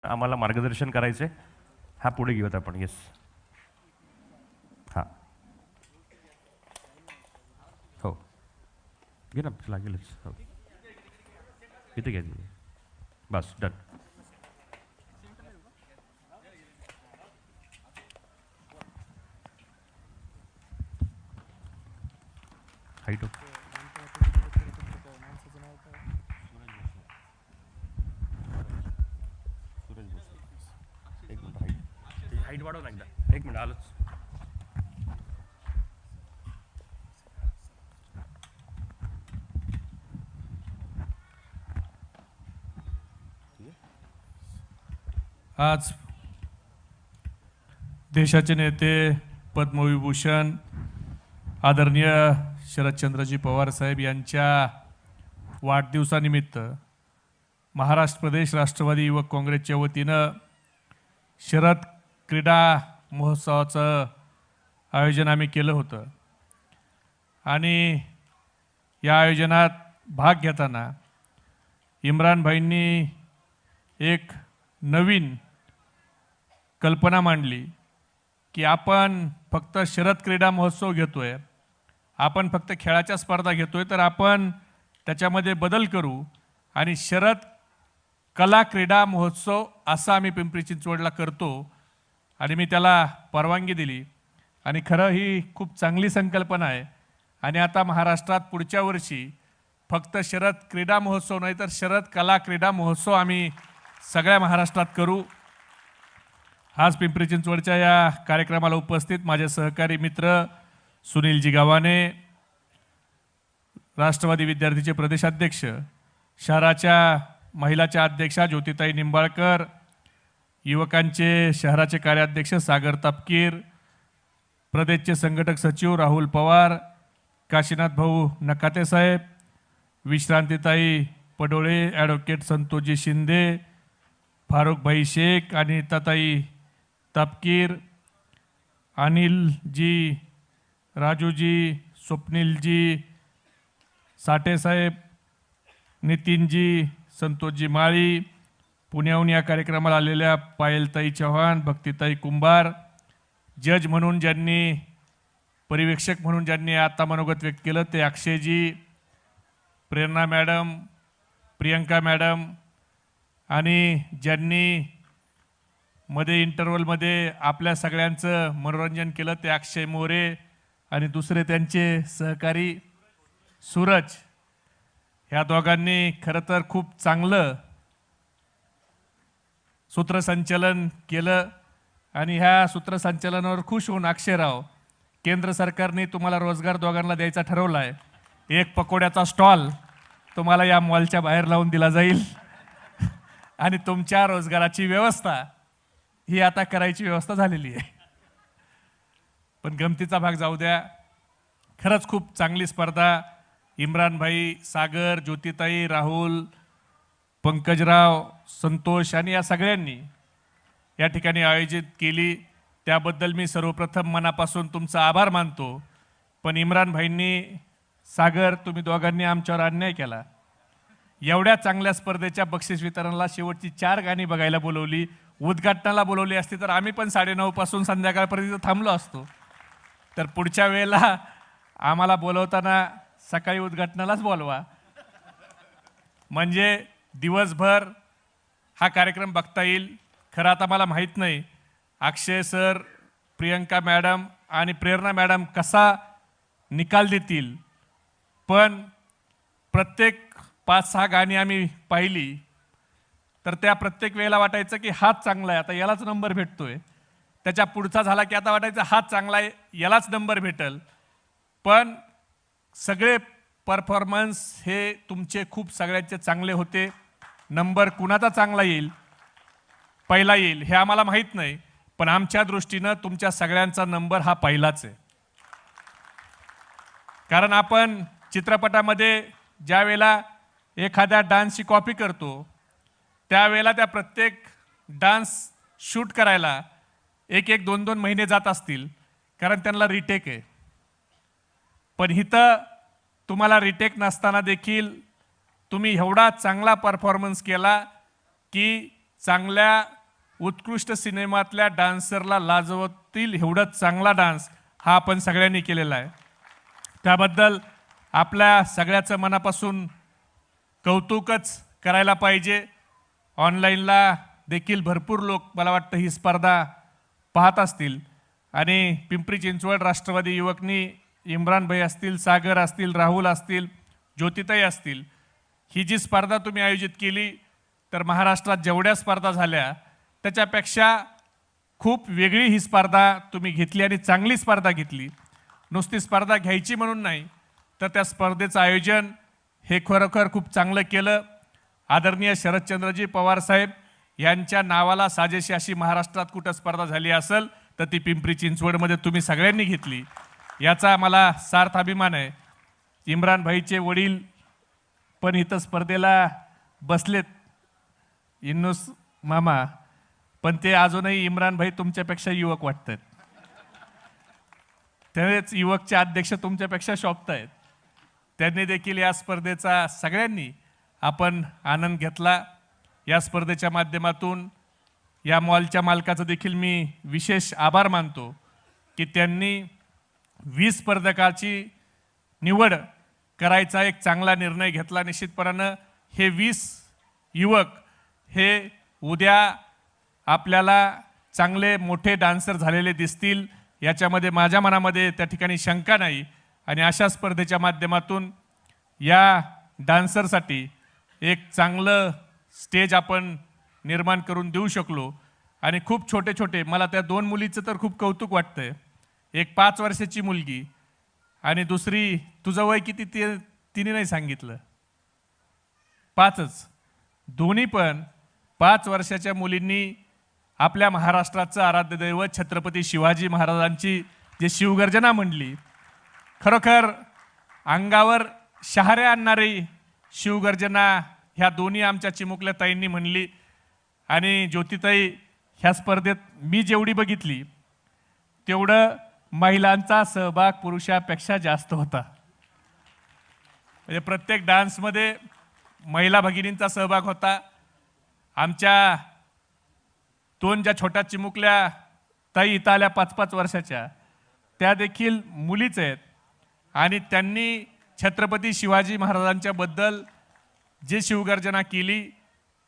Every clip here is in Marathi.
आम्हाला मार्गदर्शन करायचे. हा पुढे घेऊयात आपण. येस. हां हो घे ना लागेलच. हो इथे घ्या बस डन. हाईट सूरज भोसले. एक मिनिट हाईट हाईट वाढव ना एकदा. एक मिनिट आलोच. आज देशाचे नेते पद्मविभूषण आदरणीय शरदचंद्रजी पवार साहेब यांच्या वाढदिवसानिमित्त महाराष्ट्र प्रदेश राष्ट्रवादी युवक काँग्रेसच्या वतीनं शरद क्रीडा महोत्सवाचं आयोजन आम्ही केलं होतं आणि या आयोजनात भाग घेताना इम्रान भाईंनी एक नवीन कल्पना मांडली की आपण फक्त शरद क्रीडा महोत्सव घेतोय, आपण फक्त खेळाच्या स्पर्धा घेतोय, तर आपण त्याच्यामध्ये बदल करू आणि शरद कला क्रीडा महोत्सव असा आम्ही पिंपरी चिंचवडला करतो. आणि मी त्याला परवानगी दिली आणि खरं ही खूप चांगली संकल्पना आहे. आणि आता महाराष्ट्रात पुढच्या वर्षी फक्त शरद क्रीडा महोत्सव नाही तर शरद कला क्रीडा महोत्सव आम्ही सगळ्या महाराष्ट्रात करू. आज पिंपरी चिंचवडच्या या कार्यक्रमाला उपस्थित माझे सहकारी मित्र सुनीलजी गावाने, राष्ट्रवादी विद्यार्थीचे प्रदेशाध्यक्ष, शहराच्या महिलाच्या अध्यक्षा ज्योतिताई निंबाळकर, युवकांचे शहराचे कार्याध्यक्ष सागर तापकीर, प्रदेशचे संघटक सचिव राहुल पवार, काशीनाथ भाऊ नकाते साहेब, विश्रांतीताई पडोळे, ॲडव्होकेट संतोषजी शिंदे, फारुखभाई शेख, अनिताताई तापकीर, अनिलजी, राजूजी, स्वप्नीलजी, साठेसाहेब, नितीनजी, संतोषजी माळी, पुण्याहून या कार्यक्रमाला आलेल्या पायलताई चव्हाण, भक्तिताई कुंभार, जज म्हणून ज्यांनी, पर्यवेक्षक म्हणून ज्यांनी आता मनोगत व्यक्त केलं ते अक्षयजी, प्रेरणा मॅडम, प्रियंका मॅडम, आणि ज्यांनी मध्ये इंटरवलमध्ये आपल्या सगळ्यांचं मनोरंजन केलं ते अक्षय मोरे आणि दुसरे त्यांचे सहकारी सूरज. ह्या दोघांनी खरं तर खूप चांगलं सूत्रसंचलन केलं आणि ह्या सूत्रसंचलनावर खुश होऊन अक्षयराव, केंद्र सरकारने तुम्हाला रोजगार दोघांना द्यायचा ठरवला आहे. एक पकोड्याचा स्टॉल तुम्हाला या मॉलच्या बाहेर लावून दिला जाईल आणि तुमच्या रोजगाराची व्यवस्था ही आता करायची व्यवस्था झालेली आहे. पण गमतीचा भाग जाऊ द्या, खरंच खूप चांगली स्पर्धा इम्रान भाई, सागर, ज्योतिताई, राहुल, पंकजराव, संतोष आणि या सगळ्यांनी या ठिकाणी आयोजित केली. त्याबद्दल मी सर्वप्रथम मनापासून तुमचा आभार मानतो. पण इम्रान भाईंनी, सागर, तुम्ही दोघांनी आमच्यावर अन्याय केला. एवढ्या चांगल्या स्पर्धेच्या बक्षीस वितरणाला शेवटची 4 गाणी बघायला बोलवली. उद्घाटनाला बोलवली असती तर आम्ही पण 9:30 पासून संध्याकाळपर्यंत थांबलो असतो. तर पुढच्या वेळेला आम्हाला बोलवताना सकाळी उद्घाटनालाच बोलवा, म्हणजे दिवसभर हा कार्यक्रम बघता येईल. खरं आता मला माहीत नाही अक्षय सर, प्रियंका मॅडम आणि प्रेरणा मॅडम कसा निकाल देतील, पण प्रत्येक 5-6 गाणी आम्ही पाहिली तर त्या प्रत्येक वेळेला वाटायचं की हाच चांगला आहे, आता यालाच नंबर भेटतोय. त्याच्या पुढचा झाला की आता वाटायचं हाच चांगला आहे, यालाच नंबर भेटल. पण सगळे परफॉर्मन्स हे तुमचे खूप सगळ्यांचे चांगले होते. नंबर कुणाचा चांगला येईल, पहिला येईल हे आम्हाला माहीत नाही, पण आमच्या दृष्टीनं तुमच्या सगळ्यांचा नंबर हा पहिलाच आहे. कारण आपण चित्रपटामध्ये ज्या वेळेला एखाद्या डान्सची कॉपी करतो त्यावेळेला त्या प्रत्येक डान्स शूट करायला 1-1, 2-2 महिने जात असतील, कारण त्यांना रिटेक आहे. पण इथं तुम्हाला रिटेक नसताना देखील तुम्ही एवढा चांगला परफॉर्मन्स केला की चांगल्या उत्कृष्ट सिनेमातल्या डान्सरला लाजवतील एवढा चांगला डान्स हा आपण सगळ्यांनी केलेला आहे. त्याबद्दल आपल्या सगळ्याचं मनापासून कौतुकच करायला पाहिजे. ऑनलाईनला देखील भरपूर लोक मला वाटतं ही स्पर्धा पाहत असतील आणि पिंपरी चिंचवड राष्ट्रवादी युवकनी इम्रान भाई असतील, सागर असतील, राहुल असतील, ज्योतिताई असतील, ही जी स्पर्धा तुम्ही आयोजित केली तर महाराष्ट्रात जेवढ्या स्पर्धा झाल्या त्याच्यापेक्षा खूप वेगळी ही स्पर्धा तुम्ही घेतली आणि चांगली स्पर्धा घेतली. नुसती स्पर्धा घ्यायची म्हणून नाही तर त्या स्पर्धेचं आयोजन हे खरोखर खूप चांगलं केलं. आदरणीय शरदचंद्रजी पवार साहेब यांच्या नावाला साजेशी अशी महाराष्ट्रात कुठं स्पर्धा झाली असेल तर ती पिंपरी चिंचवडमध्ये तुम्ही सगळ्यांनी घेतली. याचा मला सार्थ अभिमान आहे. इम्रान भाईचे वडील पण इथं स्पर्धेला बसलेत, इन्नूस मामा, पण ते अजूनही इम्रान भाई तुमच्यापेक्षा युवक वाटतात. त्यावेळेस युवकचे अध्यक्ष तुमच्यापेक्षा शोभत आहेत. त्यांनी देखील या स्पर्धेचा सगळ्यांनी आपण आनंद घेतला. या स्पर्धेच्या माध्यमातून या मॉलच्या मालकाचं देखील मी विशेष आभार मानतो की त्यांनी 20 स्पर्धकाची निवड करायचा एक चांगला निर्णय घेतला. निश्चितपणानं हे 20 युवक हे उद्या आपल्याला चांगले मोठे डान्सर झालेले दिसतील याच्यामध्ये माझ्या मनामध्ये त्या ठिकाणी शंका नाही. आणि अशा स्पर्धेच्या माध्यमातून या डान्सरसाठी एक चांगलं स्टेज आपण निर्माण करून देऊ शकलो. आणि खूप छोटे छोटे, मला त्या 2 मुलीचं तर खूप कौतुक वाटतंय. एक 5 वर्षाची मुलगी आणि दुसरी, तुझं वय किती ते तिने नाही सांगितलं, 5च. दोन्ही पण 5 वर्षाच्या मुलींनी आपल्या महाराष्ट्राचं आराध्य दैवत छत्रपती शिवाजी महाराजांची जे शिवगर्जना म्हणली, खरोखर अंगावर शहारे आणणारी शिवगर्जना ह्या दोन्ही आमच्या चिमुकल्या ताईंनी म्हणली. आणि ज्योतिताई, ह्या स्पर्धेत मी जेवढी बघितली तेवढं महिलांचा सहभाग पुरुषापेक्षा जास्त होता. म्हणजे प्रत्येक डान्समध्ये महिला भगिनींचा सहभाग होता. आमच्या 2 ज्या छोट्या चिमुकल्या ताई इथं आल्या 5-5 वर्षाच्या, त्या देखील मुलीच आहेत. आणि त्यांनी छत्रपती शिवाजी महाराजांच्या बद्दल जी शिवगर्जना केली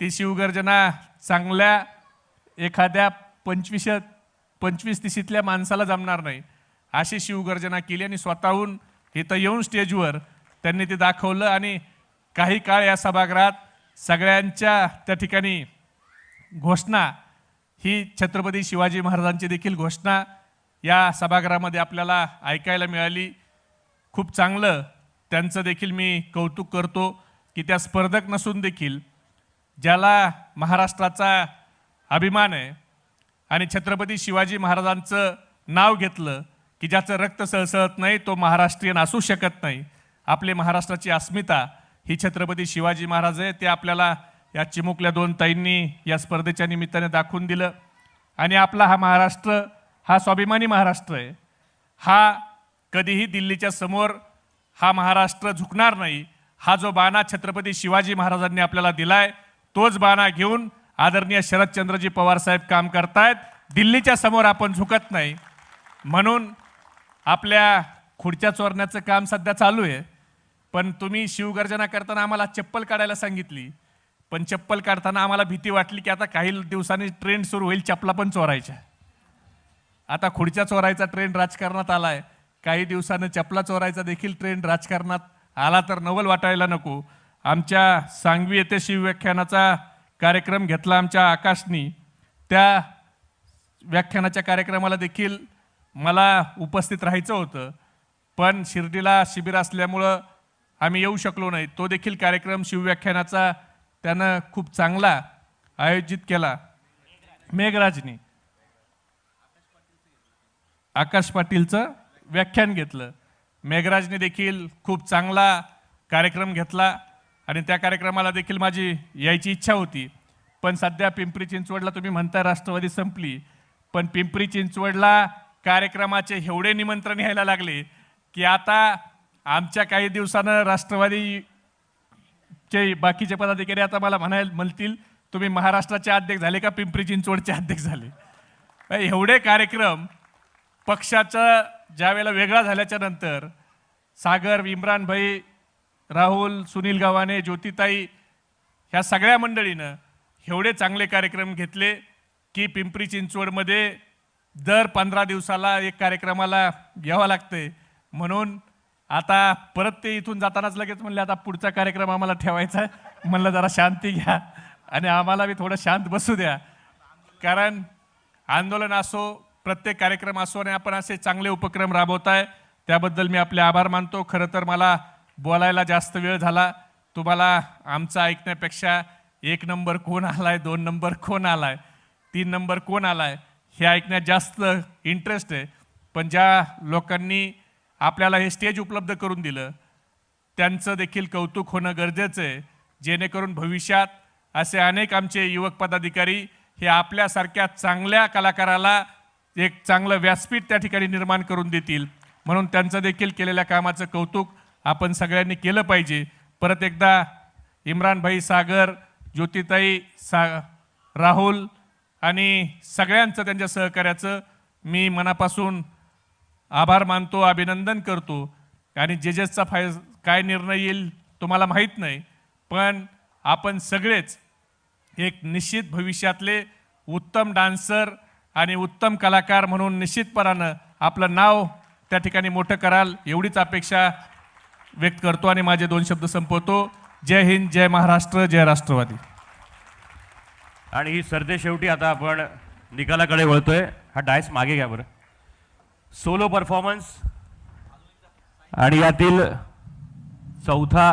ती शिवगर्जना चांगल्या एखाद्या 25-30तल्या माणसाला जमणार नाही अशी शिवगर्जना केली. आणि स्वतःहून इथं येऊन स्टेजवर त्यांनी ते दाखवलं. आणि काही काळ या सभागृहात सगळ्यांच्या त्या ठिकाणी घोषणा ही छत्रपती शिवाजी महाराजांची देखील घोषणा या सभागृहामध्ये आपल्याला ऐकायला मिळाली. खूप चांगलं त्यांचं देखील मी कौतुक करतो की त्या स्पर्धक नसून देखील ज्याला महाराष्ट्राचा अभिमान आहे आणि छत्रपती शिवाजी महाराजांचं नाव घेतलं की ज्याचं रक्त सळसळत नाही तो महाराष्ट्रीयन असू शकत नाही. आपले महाराष्ट्राची अस्मिता ही छत्रपती शिवाजी महाराज आहे. ते आपल्याला या चिमुकल्या 2 ताईंनी या स्पर्धेच्या निमित्ताने दाखवून दिलं. आणि आपला हा महाराष्ट्र हा स्वाभिमानी महाराष्ट्र आहे. हा कधीही दिल्लीच्या समोर हा महाराष्ट्र झुकणार नाही. हा जो बाणा छत्रपती शिवाजी महाराजांनी आपल्याला दिलाय तोच बाणा घेऊन आदरणीय शरदचंद्रजी पवार साहेब काम करतायत. दिल्लीच्या समोर आपण झुकत नाही. म्हणून आपल्या खुर्च्या चोरण्याचं काम सध्या चालू आहे. पण तुम्ही शिवगर्जना करताना आम्हाला चप्पल काढायला सांगितली, पण चप्पल काढताना आम्हाला भीती वाटली की आता काही दिवसांनी ट्रेंड सुरू होईल चप्पला पण चोरायच्या. आता खुर्च्या चोरायचा ट्रेंड राजकारणात आलाय, काही दिवसानं चपला चोरायचा देखील ट्रेंड राजकारणात आला तर नवल वाटायला नको. आमच्या सांगवी येथे शिवव्याख्यानाचा कार्यक्रम घेतला आमच्या आकाशनी. त्या व्याख्यानाच्या कार्यक्रमाला देखील मला उपस्थित राहायचं होतं, पण शिर्डीला शिबिर असल्यामुळं आम्ही येऊ शकलो नाही. तो देखील कार्यक्रम शिवव्याख्यानाचा त्यानं खूप चांगला आयोजित केला. मेघराजनी आकाश पाटीलचं व्याख्यान घेतलं. मेघराजने देखील खूप चांगला कार्यक्रम घेतला आणि त्या कार्यक्रमाला देखील माझी यायची इच्छा होती. पण सध्या पिंपरी चिंचवडला तुम्ही म्हणता राष्ट्रवादी संपली, पण पिंपरी चिंचवडला कार्यक्रमाचे एवढे निमंत्रण यायला लागले की आता आमच्या काही दिवसानं राष्ट्रवादीचे बाकीचे पदाधिकारी आता मला म्हणतील तुम्ही महाराष्ट्राचे अध्यक्ष झाले का पिंपरी चिंचवडचे अध्यक्ष झाले? एवढे कार्यक्रम पक्षाचा ज्यावेळेला वेगळा झाल्याच्या नंतर सागर, इम्रान भाई, राहुल, सुनील गावाने, ज्योतिताई ह्या सगळ्या मंडळीनं एवढे चांगले कार्यक्रम घेतले की पिंपरी चिंचवडमध्ये दर 15 दिवसाला एक कार्यक्रमाला यावं लागतंय. म्हणून आता परत ते इथून जातानाच लगेच म्हणले आता पुढचा कार्यक्रम आम्हाला ठेवायचा आहे. म्हणलं जरा शांती घ्या आणि आम्हाला बी थोडं शांत बसू द्या, कारण आंदोलन असो, प्रत्येक कार्यक्रम असो आणि आपण असे चांगले उपक्रम राबवताय त्याबद्दल मी आपले आभार मानतो. खरं तर मला बोलायला जास्त वेळ झाला. तुम्हाला आमचं ऐकण्यापेक्षा 1 नंबर कोण आलाय, 2 नंबर कोण आलाय, 3 नंबर कोण आलाय हे ऐकण्यात जास्त इंटरेस्ट आहे. पण ज्या लोकांनी आपल्याला हे स्टेज उपलब्ध करून दिलं त्यांचं देखील कौतुक होणं गरजेचं आहे, जेणेकरून भविष्यात असे अनेक आमचे युवक पदाधिकारी हे आपल्यासारख्या चांगल्या कलाकाराला एक चांगलं व्यासपीठ त्या ठिकाणी निर्माण करून देतील. म्हणून त्यांचं देखील केलेल्या कामाचं कौतुक आपण सगळ्यांनी केलं पाहिजे. परत एकदा इम्रान भाई, सागर, ज्योतिताई, राहुल आणि सगळ्यांचं त्यांच्या सहकार्याचं मी मनापासून आभार मानतो, अभिनंदन करतो. आणि जजेसचा काय निर्णय येईल तुम्हाला माहीत नाही, पण आपण सगळेच एक निश्चित भविष्यातले उत्तम डान्सर आणि उत्तम कलाकार म्हणून निश्चितपणानं आपलं नाव त्या ठिकाणी मोठं कराल एवढीच अपेक्षा व्यक्त करतो आणि माझे 2 शब्द संपवतो. जय हिंद, जय महाराष्ट्र, जय राष्ट्रवादी. आणि ही सरतेशेवटी आता आपण निकालाकडे वळतोय. हा डायस मागे घ्या बरं. सोलो परफॉर्मन्स आणि यातील चौथा